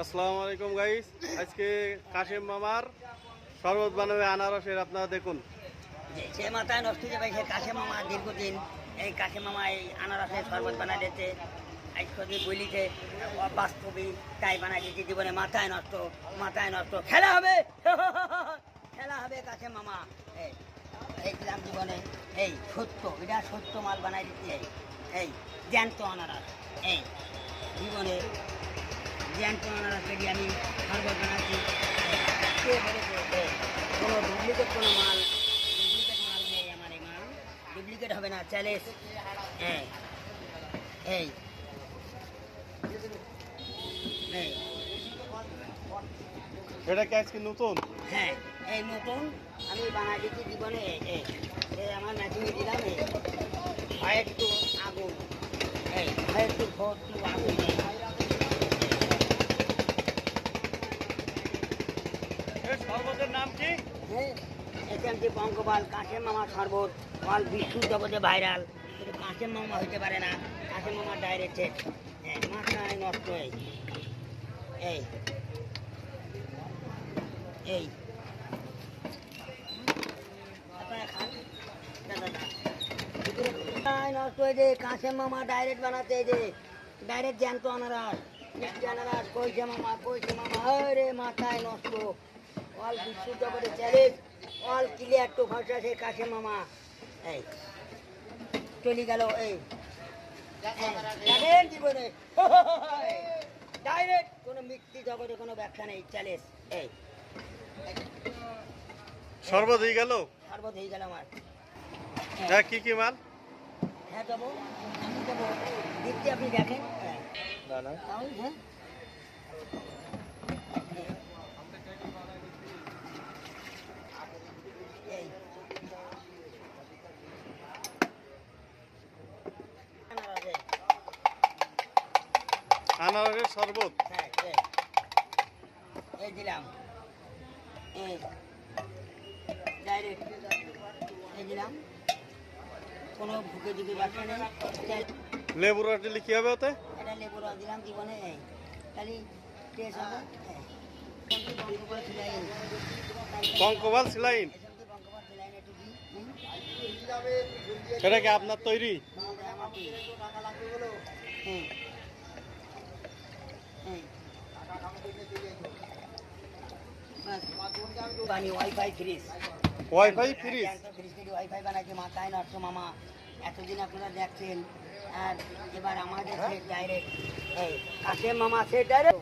আসসালামু আলাইকুম গাইস। আজকে কাশেম মামার শরবত বানাবে আনারসের, আপনারা দেখুন। সে মাথায় নষ্ট হয়ে যাবে। সে কাশেম মামা দীর্ঘদিন এই কাশেম মামা এই আনারসের শরবত বানাই দিতে আজকে বলিতে বাস্তবিক তাই বানাই দিতে জীবনে মাথায় নষ্ট খেলা হবে খেলা হবে কাশেম মামা এই দিলাম জীবনে এই সত্য এটা সত্য মাল বানাই দিতে এই জ্যান্ত আনারস এই জীবনে জ্যান্ত আনারস যদি আমি শরবত বানাচ্ছি কে বলেছে কোনো ডুপ্লিকেট কোনো মাল নেই। আমার এই মাল ডুপ্লিকেট হবে না, চ্যালেঞ্জ। হ্যাঁ এই এটা কি আজকে নতুন? হ্যাঁ এই নতুন আমি বানাই দিচ্ছি জীবনে। এই আমার ম্যাচিংয়ে দিলাম হয় একটু আগুন হয় একটু ভর্তি আগুন শরবতের নাম কি? হ্যাঁ এটা হচ্ছে পঙ্কপাল কাশেম মামার শরবত। অল বিশ্ব জগতে ভাইরাল। কিন্তু কাশেম মামা হইতে পারে না, কাশেম মামার ডাইরেক্ট হ্যাঁ মাথায় নষ্ট এই এই আপনারা খান নষ্ট হয়ে যে কাশেম মামা ডাইরেক্ট বানাতে যে ডাইরেক্ট জ্যান্ত আনারস মিষ্টি আনারস কইছে মামা রে মাথায় নষ্ট। অল বিশ্ব জগতে চ্যালেঞ্জ, অল ক্লিয়ার টু ভাষা সে কাশেম মামা এই চলে গেল এই দেখেন জীবনে ডাইরেক্ট কোনো মিষ্টি জগতে কোনো ব্যবসা নেই, চ্যালেঞ্জ এই শরবত হয়ে গেল, শরবত হয়ে গেল আমার। হ্যাঁ কি কি মাল? হ্যাঁ দেবো, আমি দেবো দিচ্ছি, আপনি দেখেন। হ্যাঁ হ্যাঁ এই আনারসের শরবত। হ্যাঁ এই দিলাম এই ডাইরেক্ট এই দিলাম, কোনো ভুকে ঝুঁকে ব্যবসা নেই। লেবু রস দিলে কি হবে ওতে? এটা লেবু রস দিলাম জীবনে এই খালি টেস্ট হবে। পঙ্কপাল সিলাইন, সেটা কি আপনার তৈরি? Wifi fridge. ওয়াইফাই বানাইছে মাথায় নষ্ট মামা। এতদিন আপনারা দেখছেন, আর এবার আমাদের ডাইরেক্ট কাশেম মামা সে ডাইরেক্ট